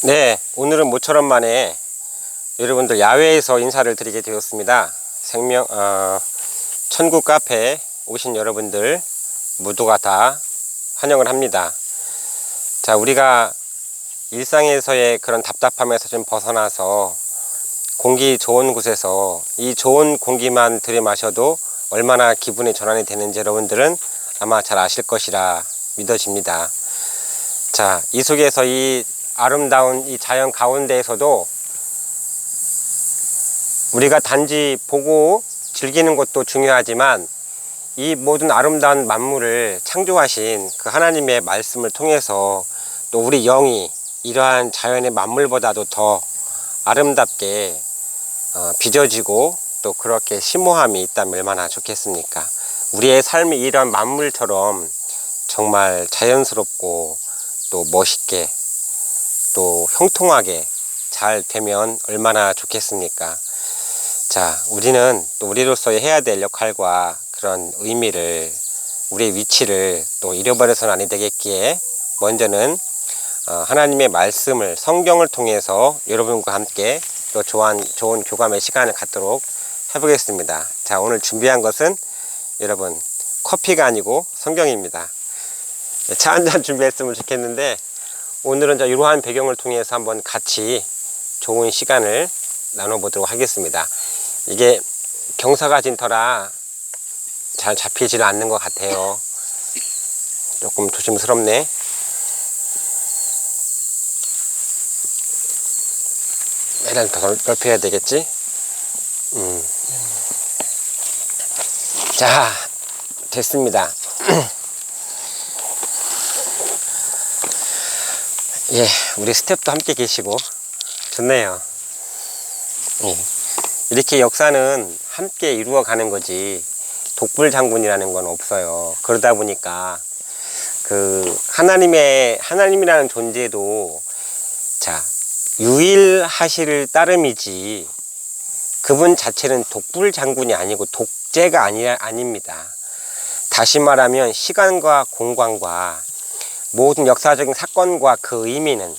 네, 오늘은 모처럼 만에 여러분들 야외에서 인사를 드리게 되었습니다. 천국 카페에 오신 여러분들 모두가 다 환영을 합니다. 자, 우리가 일상에서의 그런 답답함에서 좀 벗어나서 공기 좋은 곳에서 이 좋은 공기만 들이마셔도 얼마나 기분이 전환이 되는지 여러분들은 아마 잘 아실 것이라 믿어집니다. 자, 이 속에서 이 아름다운 이 자연 가운데에서도 우리가 단지 보고 즐기는 것도 중요하지만 이 모든 아름다운 만물을 창조하신 그 하나님의 말씀을 통해서 또 우리 영이 이러한 자연의 만물보다도 더 아름답게 빚어지고 또 그렇게 심오함이 있다면 얼마나 좋겠습니까? 우리의 삶이 이런 만물처럼 정말 자연스럽고 또 멋있게 또 형통하게 잘 되면 얼마나 좋겠습니까? 자, 우리는 또 우리로서의 해야 될 역할과 그런 의미를, 우리의 위치를 또 잃어버려서는 아니 되겠기에 먼저는 하나님의 말씀을, 성경을 통해서 여러분과 함께 또 좋은 교감의 시간을 갖도록 해보겠습니다. 자, 오늘 준비한 것은 여러분 커피가 아니고 성경입니다. 차 한잔 준비했으면 좋겠는데 오늘은 이러한 배경을 통해서 한번 같이 좋은 시간을 나눠보도록 하겠습니다. 이게 경사가 진 터라 잘 잡히지는 않는 것 같아요. 조금 조심스럽네. 매달 더 넓혀야 되겠지? 자, 됐습니다. 예, 우리 스텝도 함께 계시고 좋네요. 예, 이렇게 역사는 함께 이루어가는 거지 독불장군이라는 건 없어요. 그러다 보니까 그 하나님이라는 존재도 자 유일하실 따름이지 그분 자체는 독불장군이 아니고 독재가 아닙니다. 다시 말하면 시간과 공간과 모든 역사적인 사건과 그 의미는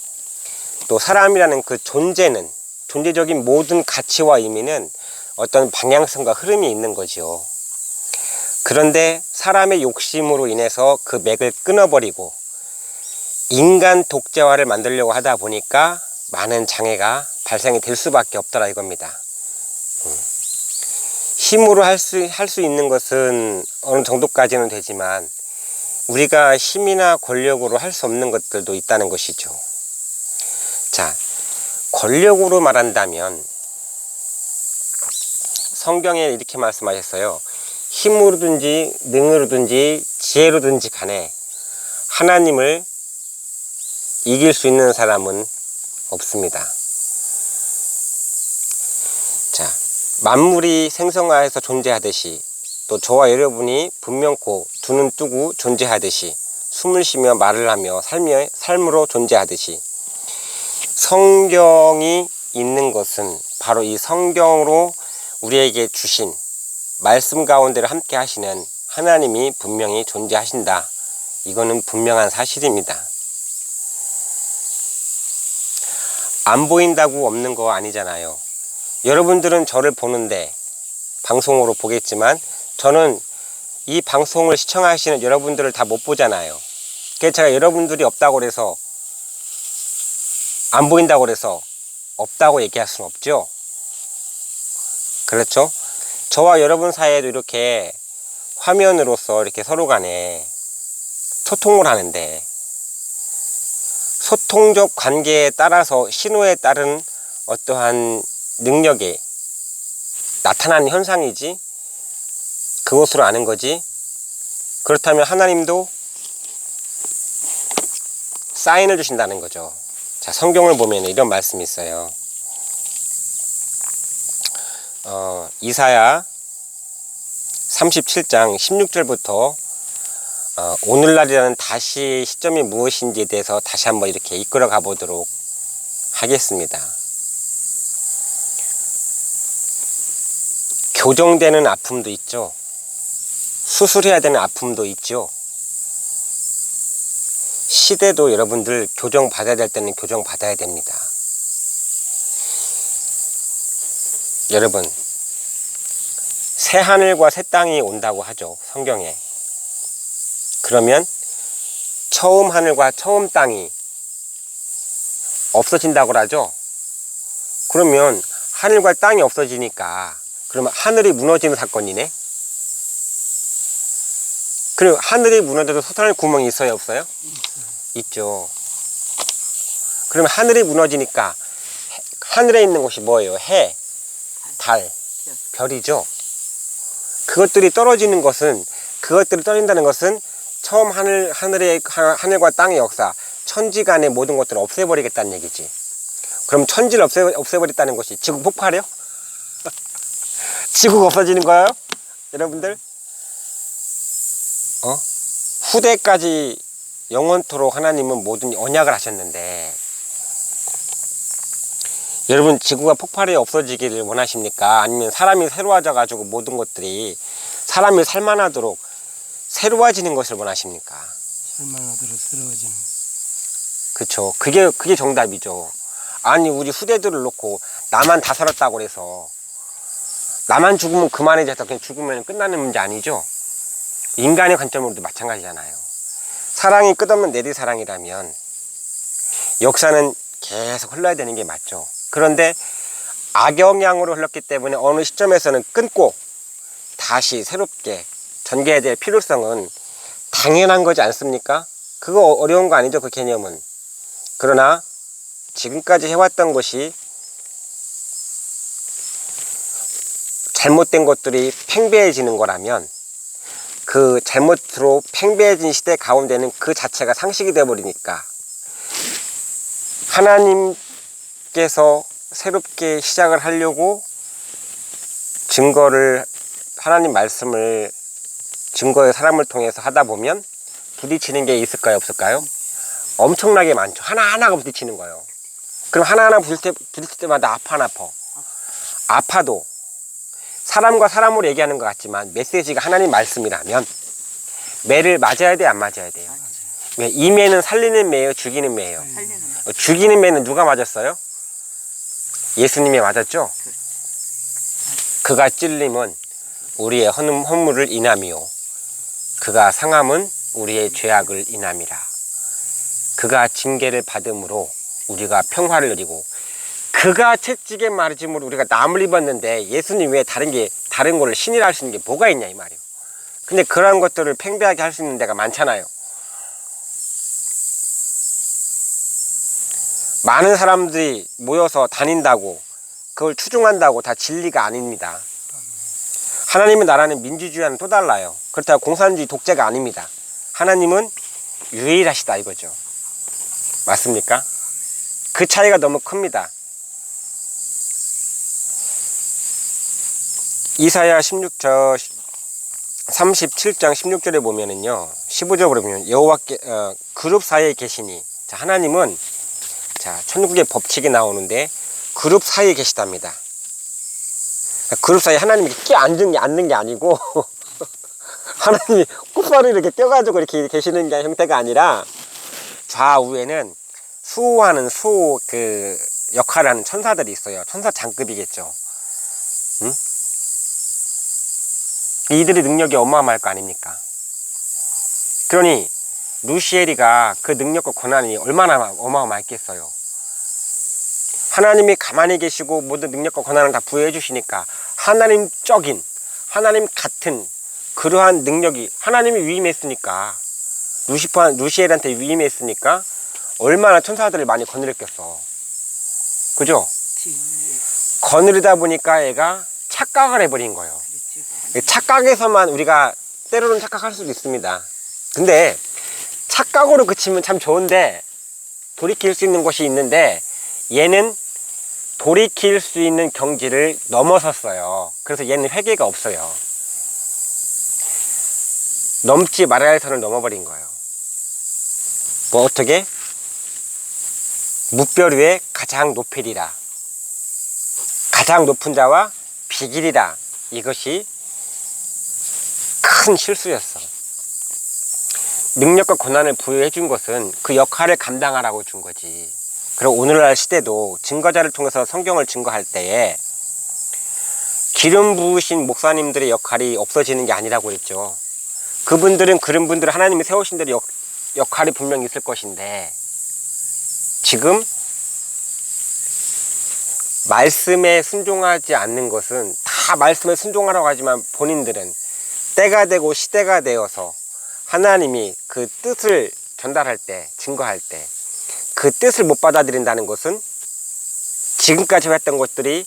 또 사람이라는 그 존재적인 모든 가치와 의미는 어떤 방향성과 흐름이 있는 거죠. 그런데 사람의 욕심으로 인해서 그 맥을 끊어버리고 인간 독재화를 만들려고 하다 보니까 많은 장애가 발생이 될 수밖에 없더라 이겁니다. 힘으로 할 수 있는 것은 어느 정도까지는 되지만 우리가 힘이나 권력으로 할 수 없는 것들도 있다는 것이죠. 자, 권력으로 말한다면 성경에 이렇게 말씀하셨어요. 힘으로든지 능으로든지 지혜로든지 간에 하나님을 이길 수 있는 사람은 없습니다. 자, 만물이 생성하여서 존재하듯이 또 저와 여러분이 분명코 두 눈 뜨고 존재하듯이 숨을 쉬며 말을 하며 삶으로 존재하듯이 성경이 있는 것은 바로 이 성경으로 우리에게 주신 말씀 가운데를 함께 하시는 하나님이 분명히 존재하신다. 이거는 분명한 사실입니다. 안 보인다고 없는 거 아니잖아요. 여러분들은 저를 보는데 방송으로 보겠지만 저는 이 방송을 시청하시는 여러분들을 다 못 보잖아요. 그래서 제가 여러분들이 없다고 그래서 안 보인다고 그래서 없다고 얘기할 수는 없죠. 그렇죠? 저와 여러분 사이에도 이렇게 화면으로서 이렇게 서로 간에 소통을 하는데 소통적 관계에 따라서 신호에 따른 어떠한 능력이 나타나는 현상이지 그것으로 아는 거지. 그렇다면 하나님도 사인을 주신다는 거죠. 자, 성경을 보면 이런 말씀이 있어요. 이사야 37장 16절부터 오늘날이라는 다시 시점이 무엇인지에 대해서 다시 한번 이렇게 이끌어 가보도록 하겠습니다. 교정되는 아픔도 있죠. 수술해야 되는 아픔도 있죠. 시대도 여러분들 교정받아야 될 때는 교정받아야 됩니다. 여러분, 새 하늘과 새 땅이 온다고 하죠, 성경에. 그러면 처음 하늘과 처음 땅이 없어진다고 하죠. 그러면 하늘과 땅이 없어지니까 그러면 하늘이 무너지는 사건이네. 그리고 하늘이 무너져도 솟아날 구멍이 있어요, 없어요? 있죠. 그러면 하늘이 무너지니까 하늘에 있는 곳이 뭐예요? 해, 달, 별이죠. 그것들이 떨어지는 것은, 그것들이 떨어진다는 것은 처음 하늘과 땅의 역사, 천지간의 모든 것들을 없애버리겠다는 얘기지. 그럼 천지를 없애버렸다는 것이 지구 폭발이요? 지구가 없어지는 거예요? 여러분들? 후대까지 영원토록 하나님은 모든 언약을 하셨는데, 여러분 지구가 폭발이 없어지기를 원하십니까? 아니면 사람이 새로워져 가지고 모든 것들이 사람이 살만하도록 새로워지는 것을 원하십니까? 살만하도록 새로워지는. 그쵸. 그게 정답이죠. 아니 우리 후대들을 놓고 나만 다 살았다고 그래서 나만 죽으면 그만해져서 그냥 죽으면 끝나는 문제 아니죠. 인간의 관점으로도 마찬가지잖아요. 사랑이 끝없는 내리사랑이라면 역사는 계속 흘러야 되는 게 맞죠. 그런데 악영향으로 흘렀기 때문에 어느 시점에서는 끊고 다시 새롭게 전개해야 될 필요성은 당연한 거지 않습니까? 그거 어려운 거 아니죠, 그 개념은. 그러나 지금까지 해왔던 것이 잘못된 것들이 팽배해지는 거라면 그 잘못으로 팽배해진 시대 가운데는 그 자체가 상식이 되어버리니까 하나님께서 새롭게 시작을 하려고 하나님 말씀을 증거의 사람을 통해서 하다 보면 부딪히는 게 있을까요, 없을까요? 엄청나게 많죠. 하나하나가 부딪히는 거예요. 그럼 하나하나 부딪힐 때마다 아파. 아파도 사람과 사람으로 얘기하는 것 같지만 메시지가 하나님 말씀이라면 매를 맞아야 돼, 안 맞아야 돼요? 이 매는 살리는 매예요, 죽이는 매예요? 죽이는 매는 누가 맞았어요? 예수님이 맞았죠? 그가 찔림은 우리의 허물을 인함이요 그가 상함은 우리의 죄악을 인함이라. 그가 징계를 받음으로 우리가 평화를 누리고 그가 채찍에 맞음으로 우리가 남을 입었는데 예수님 외에 다른 거를 신이라 할 수 있는 게 뭐가 있냐 이 말이에요. 근데 그러한 것들을 팽배하게 할 수 있는 데가 많잖아요. 많은 사람들이 모여서 다닌다고 그걸 추종한다고 다 진리가 아닙니다. 하나님의 나라는 민주주의와는 또 달라요. 그렇다고 공산주의 독재가 아닙니다. 하나님은 유일하시다 이거죠. 맞습니까? 그 차이가 너무 큽니다. 이사야 37장 16절에 보면은요, 15절에 보면 여호와께 그룹 사이에 계시니, 자, 하나님은 천국의 법칙이 나오는데 그룹 사이에 계시답니다. 그룹 사이에 하나님이 앉는 게 아니고 하나님이 꽃바로 이렇게 껴가지고 이렇게 계시는 게 형태가 아니라 좌우에는 수호하는 그 역할을 하는 천사들이 있어요. 천사 장급이겠죠. 응? 이들의 능력이 어마어마할 거 아닙니까? 그러니 루시엘이가 그 능력과 권한이 얼마나 어마어마했겠어요. 하나님이 가만히 계시고 모든 능력과 권한을 다 부여해 주시니까 하나님적인, 하나님 같은 그러한 능력이 하나님이 위임했으니까, 루시엘한테 위임했으니까 얼마나 천사들을 많이 거느렸겠어. 그죠? 거느리다 보니까 애가 착각을 해버린 거예요. 착각에서만 우리가 때로는 착각할 수도 있습니다. 근데 착각으로 그치면 참 좋은데 돌이킬 수 있는 것이 있는데 얘는 돌이킬 수 있는 경지를 넘어섰어요. 그래서 얘는 회개가 없어요. 넘지 말아야 할 선을 넘어버린 거예요. 뭐 어떻게? 뭇별 위에 가장 높으리라. 가장 높은 자와 비기리라. 이것이 큰 실수였어. 능력과 권한을 부여해 준 것은 그 역할을 감당하라고 준 거지. 그리고 오늘날 시대도 증거자를 통해서 성경을 증거할 때에 기름 부으신 목사님들의 역할이 없어지는 게 아니라고 했죠. 그런 분들은 하나님이 세우신 대로 역할이 분명히 있을 것인데, 지금 말씀에 순종하지 않는 것은, 다 말씀에 순종하라고 하지만 본인들은 때가 되고 시대가 되어서 하나님이 그 뜻을 전달할 때, 증거할 때 그 뜻을 못 받아들인다는 것은 지금까지 했던 것들이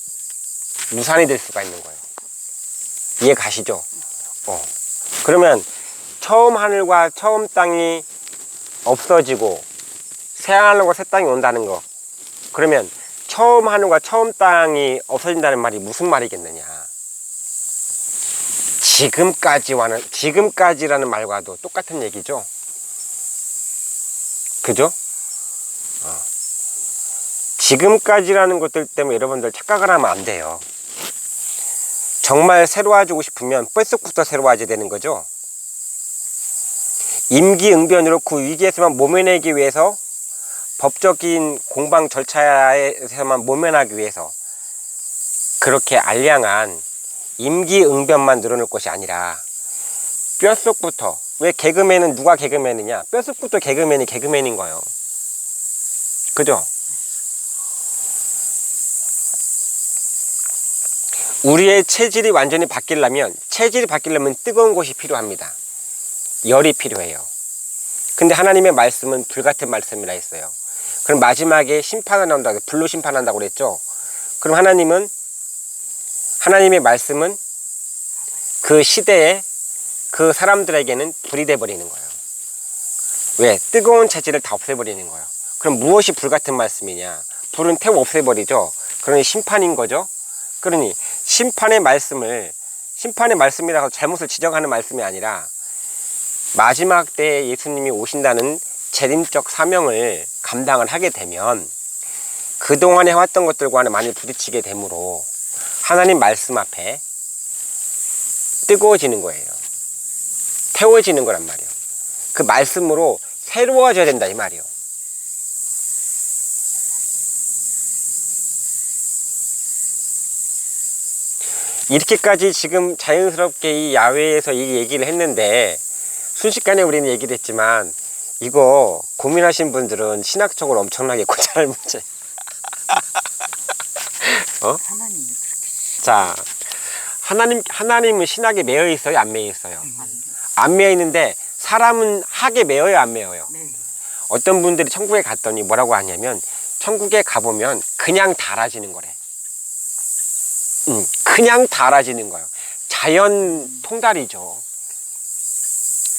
무산이 될 수가 있는 거예요. 이해 가시죠? 그러면 처음 하늘과 처음 땅이 없어지고 새 하늘과 새 땅이 온다는 거, 그러면 처음 하늘과 처음 땅이 없어진다는 말이 무슨 말이겠느냐? 지금까지라는 말과도 똑같은 얘기죠. 그죠? 지금까지라는 것들 때문에 여러분들 착각을 하면 안 돼요. 정말 새로워지고 싶으면 뼛속부터 새로워져야 되는 거죠. 임기응변으로 그 위기에서만 모면하기 위해서, 법적인 공방 절차에서만 모면하기 위해서 그렇게 알량한 임기응변만 늘어놓을 것이 아니라 뼛속부터, 왜 개그맨은 누가 개그맨이냐? 뼛속부터 개그맨인 거예요. 그죠? 우리의 체질이 완전히 바뀌려면 뜨거운 곳이 필요합니다. 열이 필요해요. 근데 하나님의 말씀은 불같은 말씀이라 했어요. 그럼 마지막에 심판을 한다고, 불로 심판한다고 그랬죠. 그럼 하나님의 말씀은 그 시대에 그 사람들에게는 불이 돼버리는 거예요. 왜? 뜨거운 체질을 다 없애버리는 거예요. 그럼 무엇이 불같은 말씀이냐? 불은 태워 없애버리죠. 그러니 심판인 거죠. 그러니 심판의 말씀이라고 잘못을 지적하는 말씀이 아니라, 마지막 때에 예수님이 오신다는 재림적 사명을 감당을 하게 되면 그동안에 해왔던 것들과는 많이 부딪히게 되므로 하나님 말씀 앞에 뜨거워지는 거예요. 태워지는 거란 말이에요. 그 말씀으로 새로워져야 된다 이 말이에요. 이렇게까지 지금 자연스럽게 이 야외에서 이 얘기를 했는데, 순식간에 우리는 얘기를 했지만, 이거 고민하신 분들은 신학적으로 엄청나게 고찰할 문제. 하나님이 그렇게. 자, 하나님은 신학에 매여 있어요, 안 매여 있어요? 안 매여 있는데 사람은 학에 매여요, 안 매여요? 네. 어떤 분들이 천국에 갔더니 뭐라고 하냐면, 천국에 가보면 그냥 다 알아지는 거래. 그냥 다 알아지는 거예요. 자연 통달이죠.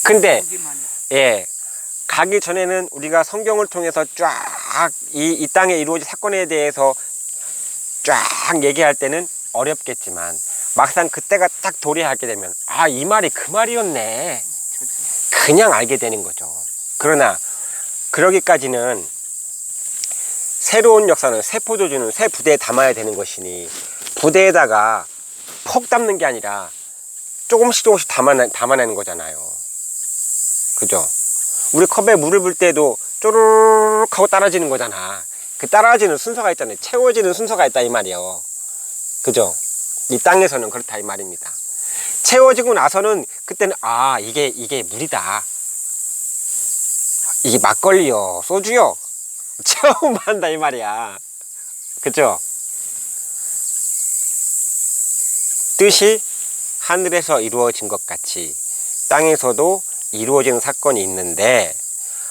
근데 가기 전에는 우리가 성경을 통해서 쫙 이 땅에 이루어진 사건에 대해서 쫙 얘기할 때는 어렵겠지만, 막상 그때가 딱 도래하게 되면 이 말이 그 말이었네, 그냥 알게 되는 거죠. 그러나 그러기까지는 새로운 역사는 새 포도주는 새 부대에 담아야 되는 것이니, 부대에다가 퍽 담는 게 아니라 조금씩 담아내는 거잖아요. 그죠? 우리 컵에 물을 붓을 때도 쪼르륵 하고 따라지는 거잖아. 그 따라지는 순서가 있잖아요. 채워지는 순서가 있다 이 말이에요. 그죠? 이 땅에서는 그렇다 이 말입니다. 채워지고 나서는 그때는 이게 물이다, 이게 막걸리요, 소주요, 체험을 한다 이 말이야. 그죠? 뜻이 하늘에서 이루어진 것 같이 땅에서도 이루어지는 사건이 있는데,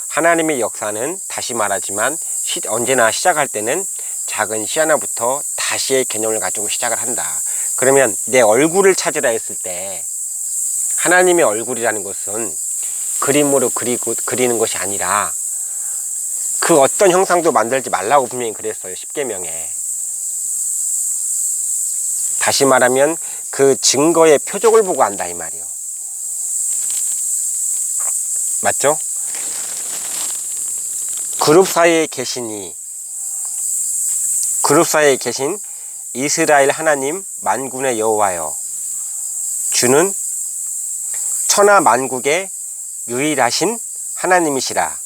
하나님의 역사는 다시 말하지만 언제나 시작할 때는 작은 씨 하나부터 다시의 개념을 가지고 시작을 한다. 그러면 내 얼굴을 찾으라 했을 때, 하나님의 얼굴이라는 것은 그림으로 그리는 것이 아니라 그 어떤 형상도 만들지 말라고 분명히 그랬어요, 십계명에. 다시 말하면 그 증거의 표적을 보고 안다 이 말이에요. 맞죠? 그룹 사이에 계신 이스라엘 하나님 만군의 여호와여, 주는 천하 만국의 유일하신 하나님이시라.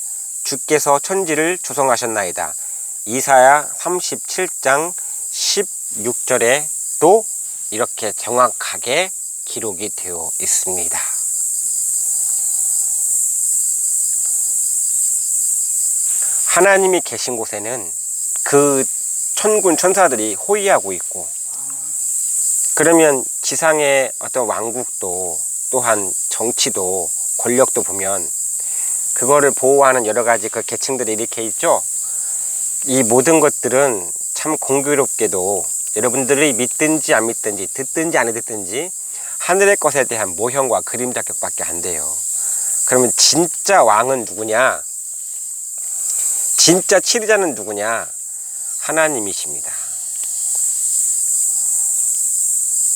주께서 천지를 조성하셨나이다. 이사야 37장 16절에 또 이렇게 정확하게 기록이 되어 있습니다. 하나님이 계신 곳에는 그 천군 천사들이 호위하고 있고, 그러면 지상의 어떤 왕국도 또한 정치도 권력도 보면 그거를 보호하는 여러 가지 그 계층들이 이렇게 있죠. 이 모든 것들은 참 공교롭게도 여러분들이 믿든지 안 믿든지 듣든지 안 듣든지 하늘의 것에 대한 모형과 그림자 격밖에 안 돼요. 그러면 진짜 왕은 누구냐? 진짜 치리자는 누구냐? 하나님이십니다.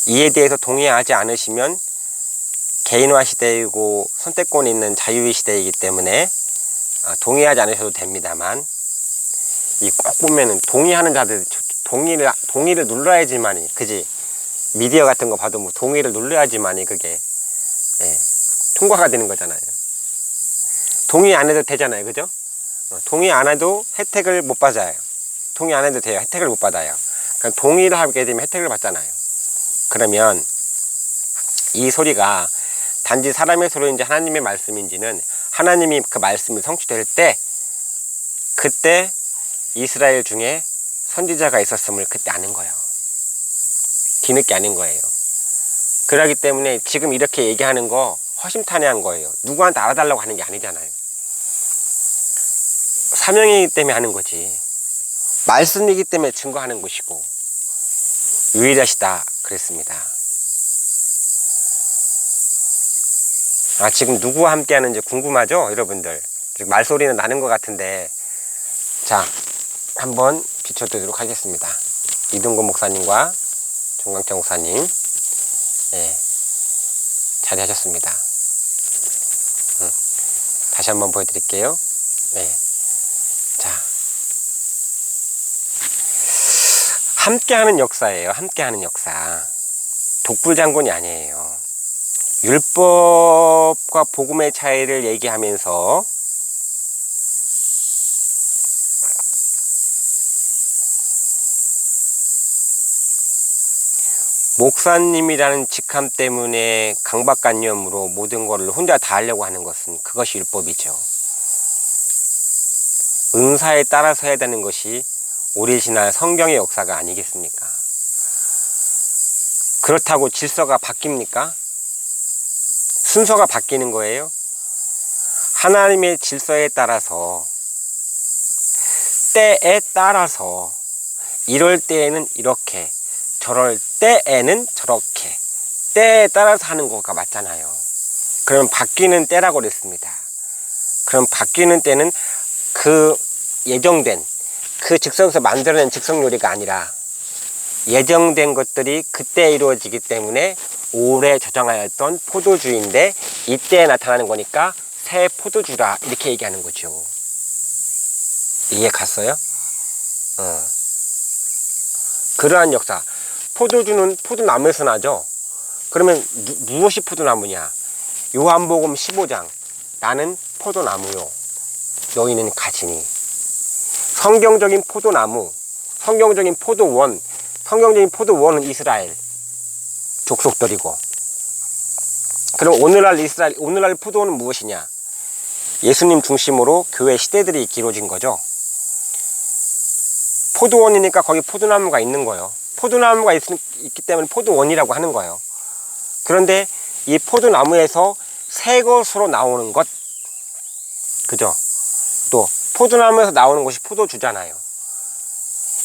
이에 대해서 동의하지 않으시면 개인화 시대이고 선택권이 있는 자유의 시대이기 때문에 동의하지 않으셔도 됩니다만, 이 꼭 보면은 동의하는 자들 동의를 눌러야지만이, 그지? 미디어 같은 거 봐도 뭐 동의를 눌러야지만이 그게 통과가 되는 거잖아요. 동의 안 해도 되잖아요, 그죠? 동의 안 해도 혜택을 못 받아요. 동의 안 해도 돼요. 혜택을 못 받아요. 그러니까 동의를 하게 되면 혜택을 받잖아요. 그러면 이 소리가 단지 사람의 소리인지 하나님의 말씀인지는 하나님이 그 말씀이 성취될 때, 그때 이스라엘 중에 선지자가 있었음을 그때 아는 거예요. 뒤늦게 아는 거예요. 그러기 때문에 지금 이렇게 얘기하는 거 허심탄회한 거예요. 누구한테 알아달라고 하는 게 아니잖아요. 사명이기 때문에 하는 거지. 말씀이기 때문에 증거하는 것이고 유일하시다 그랬습니다. 지금 누구와 함께 하는지 궁금하죠, 여러분들? 말소리는 나는 것 같은데, 자, 한번 비춰드리도록 하겠습니다. 이동건 목사님과 정광태 목사님, 자리하셨습니다. 다시 한번 보여드릴게요. 자, 함께하는 역사예요. 함께하는 역사. 독불장군이 아니에요. 율법과 복음의 차이를 얘기하면서 목사님이라는 직함 때문에 강박관념으로 모든 것을 혼자 다 하려고 하는 것은 그것이 율법이죠. 은사에 따라서 해야 되는 것이 오리지널 성경의 역사가 아니겠습니까? 그렇다고 질서가 바뀝니까? 순서가 바뀌는 거예요. 하나님의 질서에 따라서, 때에 따라서, 이럴 때에는 이렇게, 저럴 때에는 저렇게, 때에 따라서 하는 거가 맞잖아요. 그럼 바뀌는 때라고 그랬습니다. 그럼 바뀌는 때는 그 예정된, 그 즉석에서 만들어낸 즉석 요리가 아니라 예정된 것들이 그때 이루어지기 때문에 오래 저장하였던 포도주인데 이때에 나타나는 거니까 새 포도주라, 이렇게 얘기하는 거죠. 이해 갔어요? 그러한 역사. 포도주는 포도나무에서 나죠. 그러면 무엇이 포도나무냐? 요한복음 15장, 나는 포도나무요, 너희는 가지니. 성경적인 포도나무, 성경적인 포도원, 성경적인 포도원은 이스라엘 족속들이고, 그럼 오늘날 이스라엘, 오늘날 포도원은 무엇이냐? 예수님 중심으로 교회 시대들이 이루어진 거죠. 포도원이니까 거기 포도나무가 있는 거예요. 포도나무가 있기 때문에 포도원이라고 하는 거예요. 그런데 이 포도나무에서 새 것으로 나오는 것, 그죠? 또 포도나무에서 나오는 것이 포도주잖아요.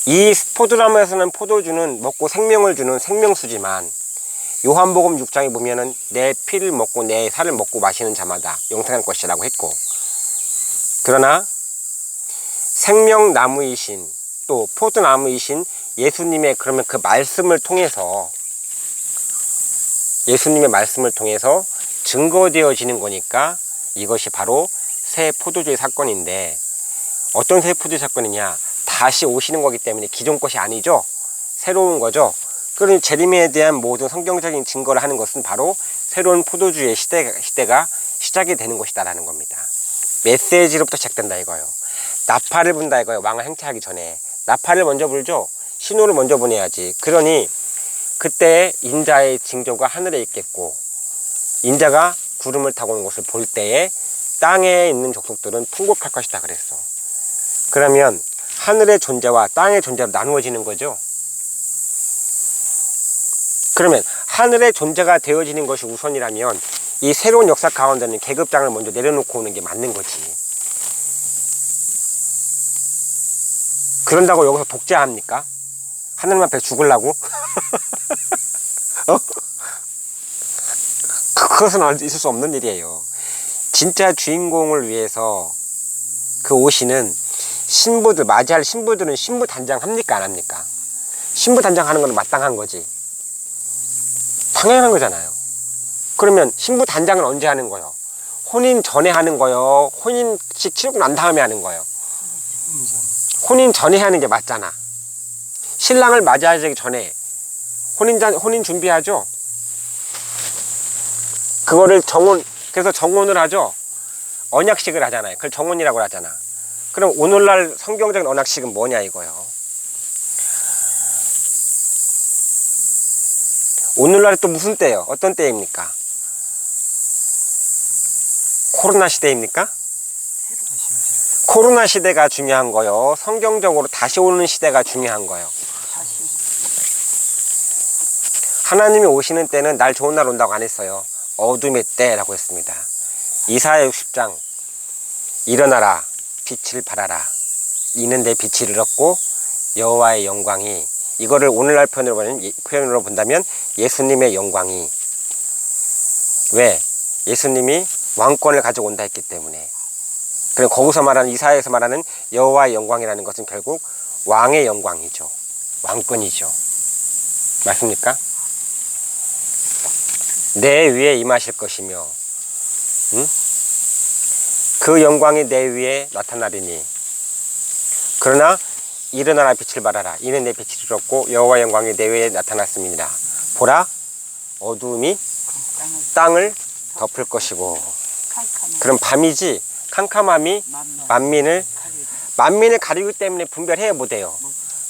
이 포도나무에서는 포도주는 먹고 생명을 주는 생명수지만, 요한복음 6장에 보면은 내 피를 먹고 내 살을 먹고 마시는 자마다 영생할 것이라고 했고, 그러나 생명나무이신 또 포도나무이신 예수님의 그러면 그 말씀을 통해서, 예수님의 말씀을 통해서 증거되어지는 거니까 이것이 바로 새 포도주의 사건인데, 어떤 새 포도주의 사건이냐? 다시 오시는 거기 때문에 기존 것이 아니죠. 새로운 거죠. 그러니 재림에 대한 모든 성경적인 증거를 하는 것은 바로 새로운 포도주의 시대가 시작이 되는 것이다라는 겁니다. 메시지로부터 시작된다 이거예요. 나팔을 분다 이거예요. 왕을 행차하기 전에 나팔을 먼저 불죠. 신호를 먼저 보내야지. 그러니 그때 인자의 징조가 하늘에 있겠고 인자가 구름을 타고 오는 것을 볼 때에 땅에 있는 족속들은 통곡할 것이다 그랬어. 그러면 하늘의 존재와 땅의 존재로 나누어지는 거죠. 그러면 하늘의 존재가 되어지는 것이 우선이라면 이 새로운 역사 가운데는 계급장을 먼저 내려놓고 오는 게 맞는 거지. 그런다고 여기서 독재합니까? 하늘님 앞에 죽으려고? 그것은 있을 수 없는 일이에요. 진짜 주인공을 위해서 그 오시는 신부들, 맞이할 신부들은 신부 단장 합니까? 안 합니까? 신부 단장 하는 건 마땅한 거지. 당연한 거잖아요. 그러면 신부 단장은 언제 하는 거요? 혼인 전에 하는 거요? 혼인식 치르고 난 다음에 하는 거요? 혼인 전에 하는 게 맞잖아. 신랑을 맞이하기 전에 혼인 준비하죠? 그거를 그래서 정혼을 하죠? 언약식을 하잖아요. 그걸 정혼이라고 하잖아. 그럼 오늘날 성경적인 언약식은 뭐냐 이거요? 오늘날에 또 무슨 때예요? 어떤 때입니까? 코로나 시대입니까? 코로나 시대가 중요한 거요. 성경적으로 다시 오는 시대가 중요한 거요. 하나님이 오시는 때는 날 좋은 날 온다고 안 했어요. 어둠의 때라고 했습니다. 이사야 60장 일어나라 빛을 발하라 이는 내 빛이 이르렀고 여호와의 영광이 이거를 오늘날 표현으로 본다면 예수님의 영광이 왜? 예수님이 왕권을 가지고 온다 했기 때문에. 그리고 거기서 말하는 이사야에서 말하는 여호와의 영광이라는 것은 결국 왕의 영광이죠. 왕권이죠. 맞습니까? 내 위에 임하실 것이며 그 영광이 내 위에 나타나리니 그러나 일어나라 빛을 발하라 이는 내 빛이 이르렀고 여호와의 영광이 내 위에 나타났습니다. 보라 어두움이 땅을 덮을 것이고. 그럼 밤이지 캄캄함이 만민을 가리기 때문에 분별해 못해요.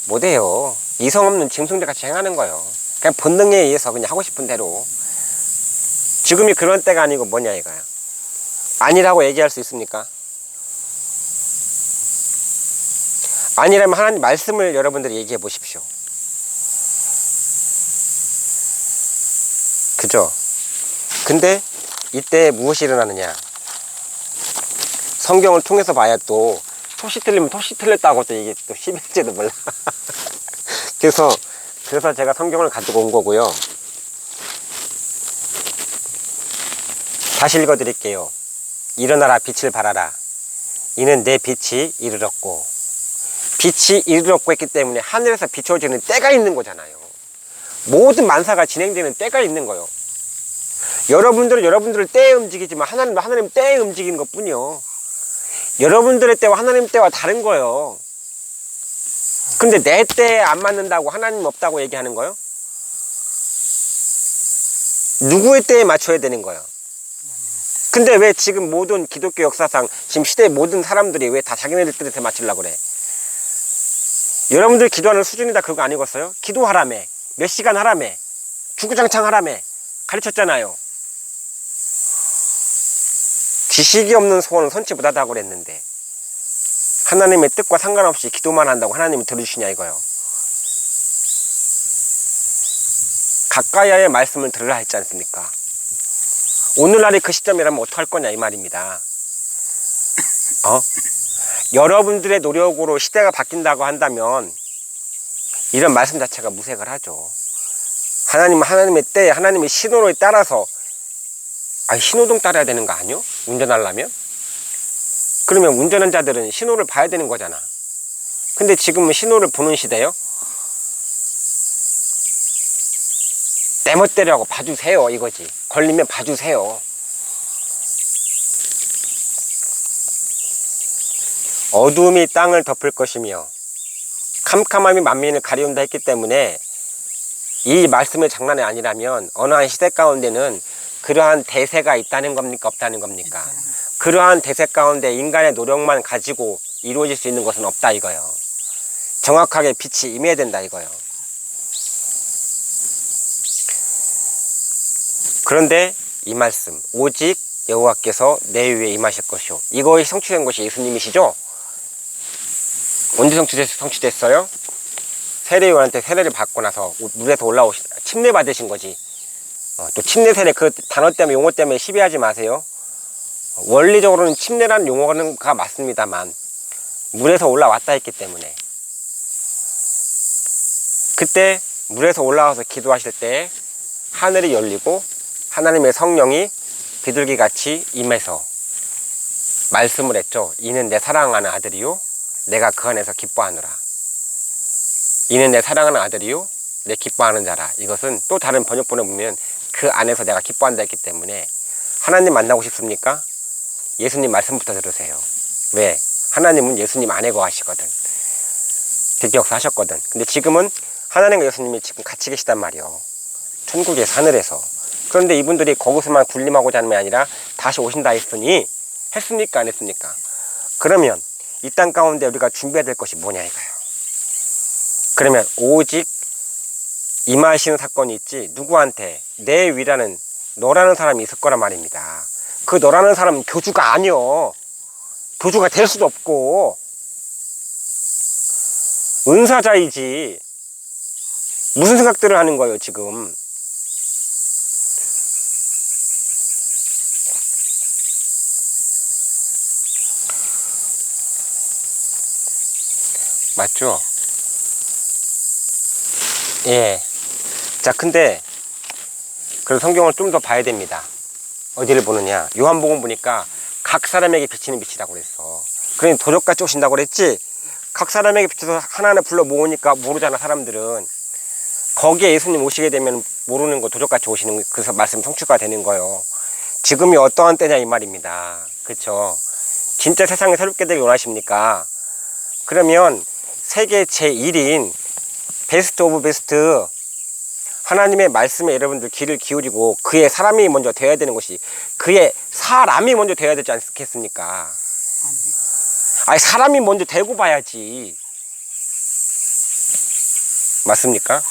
못해요. 이성 없는 짐승들 같이 행하는 거예요. 그냥 본능에 의해서 그냥 하고 싶은 대로. 지금이 그런 때가 아니고 뭐냐 이거야. 아니라고 얘기할 수 있습니까? 아니라면 하나님 말씀을 여러분들이 얘기해 보십시오. 그죠? 근데 이때 무엇이 일어나느냐? 성경을 통해서 봐야 또 토시 틀리면 토시 틀렸다고 또 이게 또 힘일지도 몰라. 그래서 제가 성경을 가지고 온 거고요. 다시 읽어 드릴게요. 일어나라 빛을 발하라 이는 내 빛이 이르렀고. 빛이 이르렀고 했기 때문에 하늘에서 비춰지는 때가 있는 거잖아요. 모든 만사가 진행되는 때가 있는 거예요. 여러분들은 여러분들을 때에 움직이지만 하나님은 하나님 때에 움직이는 것 뿐이요. 여러분들의 때와 하나님 때와 다른 거예요. 근데 내 때에 안 맞는다고 하나님 없다고 얘기하는 거예요? 누구의 때에 맞춰야 되는 거예요? 근데 왜 지금 모든 기독교 역사상 지금 시대의 모든 사람들이 왜 다 자기네들 뜻에 맞추려고 그래? 여러분들 기도하는 수준이 다 그거 아니겠어요? 기도하라며 몇 시간 하라며 주구장창 하라며 가르쳤잖아요. 지식이 없는 소원은 선치 못하다고 그랬는데 하나님의 뜻과 상관없이 기도만 한다고 하나님이 들어주시냐 이거요. 가까이의 말씀을 들으라 했지 않습니까? 오늘날이 그 시점이라면 어떡할 거냐 이 말입니다. 여러분들의 노력으로 시대가 바뀐다고 한다면 이런 말씀 자체가 무색을 하죠. 하나님은 하나님의 때에 하나님의 신호에 따라서 신호등 따라야 되는 거 아니요? 운전하려면? 그러면 운전하는 자들은 신호를 봐야 되는 거잖아. 근데 지금은 신호를 보는 시대요? 내 멋대로 하고 봐주세요 이거지. 걸리면 봐주세요. 어두움이 땅을 덮을 것이며 캄캄함이 만민을 가리운다 했기 때문에 이 말씀의 장난이 아니라면 어느 한 시대 가운데는 그러한 대세가 있다는 겁니까 없다는 겁니까? 그러한 대세 가운데 인간의 노력만 가지고 이루어질 수 있는 것은 없다 이거요. 정확하게 빛이 임해야 된다 이거요. 그런데 이 말씀, 오직 여호와께서 내 위에 임하실 것이요. 이것이 성취된 것이 예수님이시죠? 언제 성취됐어요? 세례요한한테 세례를 받고 나서 물에서 침례 받으신 거지. 또 침례 세례 그 단어 때문에 용어 때문에 시비하지 마세요. 원리적으로는 침례라는 용어가 맞습니다만 물에서 올라왔다 했기 때문에 그때 물에서 올라와서 기도하실 때 하늘이 열리고 하나님의 성령이 비둘기같이 임해서 말씀을 했죠. 이는 내 사랑하는 아들이요 내가 그 안에서 기뻐하노라. 이는 내 사랑하는 아들이요 내 기뻐하는 자라. 이것은 또 다른 번역본에 보면 그 안에서 내가 기뻐한다 했기 때문에 하나님 만나고 싶습니까? 예수님 말씀부터 들으세요. 왜? 하나님은 예수님 안에 거하시거든. 되게 역사하셨거든. 근데 지금은 하나님과 예수님이 지금 같이 계시단 말이요. 천국의 하늘에서. 그런데 이분들이 거기서만 군림하고자 하는 게 아니라 다시 오신다 했으니 했습니까? 안 했습니까? 그러면 이 땅 가운데 우리가 준비해야 될 것이 뭐냐 이거예요. 그러면 오직 임하시는 사건이 있지 누구한테 내 위라는 너라는 사람이 있을 거란 말입니다. 그 너라는 사람은 교주가 아니여. 교주가 될 수도 없고 은사자이지. 무슨 생각들을 하는 거예요 지금. 맞죠? 예. 자, 근데 그 성경을 좀 더 봐야 됩니다. 어디를 보느냐? 요한복음 보니까 각 사람에게 비치는 빛이라고 그랬어. 그러니 도적같이 오신다고 그랬지? 각 사람에게 비춰서 하나하나 불러 모으니까 모르잖아 사람들은. 거기에 예수님 오시게 되면 모르는 거 도적같이 오시는 그 말씀 성취가 되는 거예요. 지금이 어떠한 때냐 이 말입니다. 그렇죠? 진짜 세상을 새롭게 되길 원하십니까? 그러면 세계 제1인 베스트 오브 베스트 하나님의 말씀에 여러분들 귀를 기울이고 그의 사람이 먼저 되어야 되는 것이 그의 사람이 먼저 되어야 되지 않겠습니까? 아니 사람이 먼저 되고 봐야지. 맞습니까?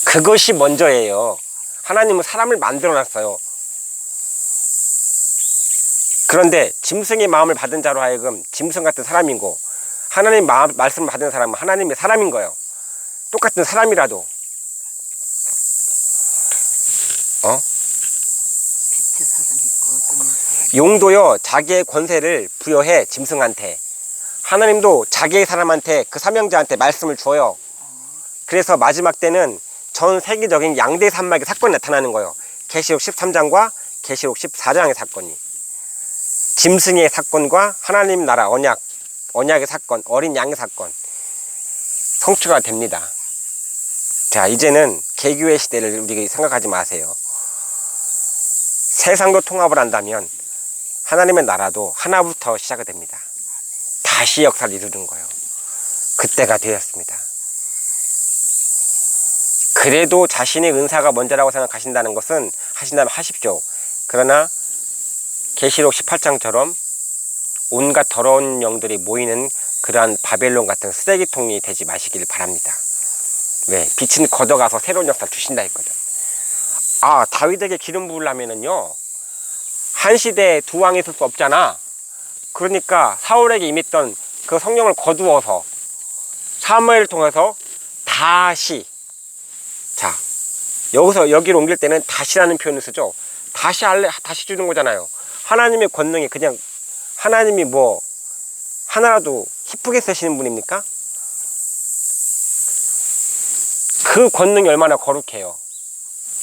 그것이 먼저예요. 하나님은 사람을 만들어 놨어요. 그런데 짐승의 마음을 받은 자로 하여금 짐승 같은 사람이고 하나님 말씀을 받은 사람은 하나님의 사람인 거예요. 똑같은 사람이라도. 빛의 사람이 있고 어떤 사람이 용도요 자기의 권세를 부여해 짐승한테. 하나님도 자기의 사람한테 그 사명자한테 말씀을 줘요. 그래서 마지막 때는 전 세계적인 양대 산맥의 사건이 나타나는 거예요. 계시록 13장과 계시록 14장의 사건이. 짐승의 사건과 하나님 나라 언약의 사건, 어린 양의 사건 성취가 됩니다. 자, 이제는 개교의 시대를 우리가 생각하지 마세요. 세상도 통합을 한다면 하나님의 나라도 하나부터 시작이 됩니다. 다시 역사를 이루는 거예요. 그때가 되었습니다. 그래도 자신의 은사가 먼저라고 생각하신다는 것은 하신다면 하십시오. 그러나 계시록 18장처럼 온갖 더러운 영들이 모이는 그러한 바벨론 같은 쓰레기통이 되지 마시길 바랍니다. 왜? 빛은 걷어가서 새로운 역사를 주신다 했거든. 아, 다윗에게 기름 부으려면은요 한 시대에 두 왕이 있을 수 없잖아. 그러니까 사울에게 임했던 그 성령을 거두어서 사무엘을 통해서 다시, 자 여기서 여기로 옮길 때는 다시라는 표현을 쓰죠. 다시 주는 거잖아요. 하나님의 권능이 그냥 하나님이 뭐 하나라도 기쁘게 쓰시는 분입니까? 그 권능이 얼마나 거룩해요.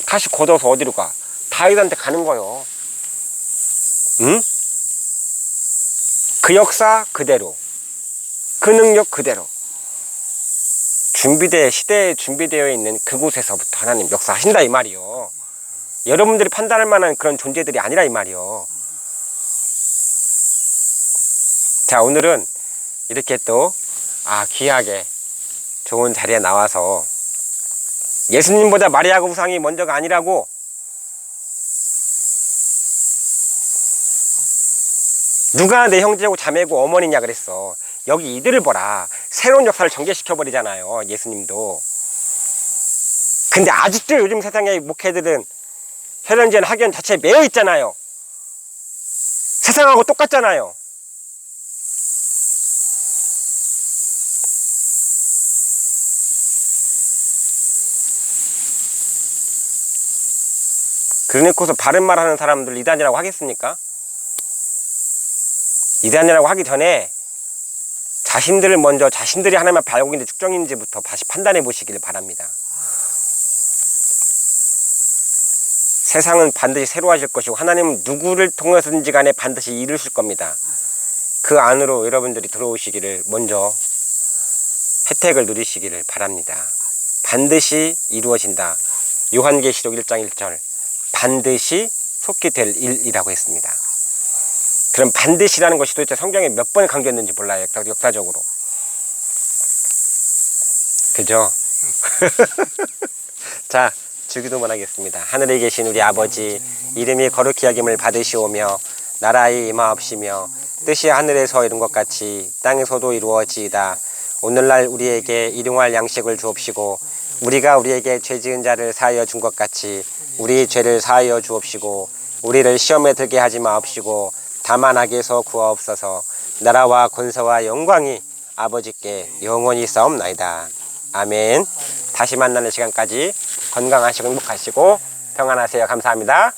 다시 걷어서 어디로 가? 다윗한테 가는 거예요. 응? 그 역사 그대로, 그 능력 그대로 시대에 준비되어 있는 그곳에서부터 하나님 역사하신다 이 말이요. 여러분들이 판단할 만한 그런 존재들이 아니라 이 말이요. 자, 오늘은 이렇게 또 귀하게 좋은 자리에 나와서 예수님보다 마리아가 우상이 먼저가 아니라고 누가 내 형제고 자매고 어머니냐 그랬어. 여기 이들을 보라. 새로운 역사를 전개시켜버리잖아요, 예수님도. 근데 아직도 요즘 세상의 목회들은 혈연지연 학연 자체에 매여 있잖아요. 세상하고 똑같잖아요. 그러놓고서 바른 말 하는 사람들 이단이라고 하겠습니까? 이단이라고 하기 전에 자신들을 먼저 자신들이 하나님 앞에 알고 있는지 축정인지부터 다시 판단해 보시기를 바랍니다. 세상은 반드시 새로 하실 것이고 하나님은 누구를 통해서든지 간에 반드시 이루실 겁니다. 그 안으로 여러분들이 들어오시기를 먼저 혜택을 누리시기를 바랍니다. 반드시 이루어진다. 요한계시록 1장 1절 반드시 속히 될 일이라고 했습니다. 그럼 반드시라는 것이 도대체 성경에 몇 번 강조했는지 몰라요. 역사적으로. 그죠? 자, 주기도문 하겠습니다. 하늘에 계신 우리 아버지, 이름이 거룩히 여김을 받으시오며 나라의 임하옵시며 뜻이 하늘에서 이룬 것 같이 땅에서도 이루어지이다. 오늘날 우리에게 일용할 양식을 주옵시고 우리가 우리에게 죄 지은 자를 사하여 준 것 같이 우리 죄를 사하여 주옵시고 우리를 시험에 들게 하지 마옵시고 다만 악에서 구하옵소서. 나라와 권세와 영광이 아버지께 영원히 싸움나이다. 아멘. 다시 만나는 시간까지 건강하시고 행복하시고 평안하세요. 감사합니다.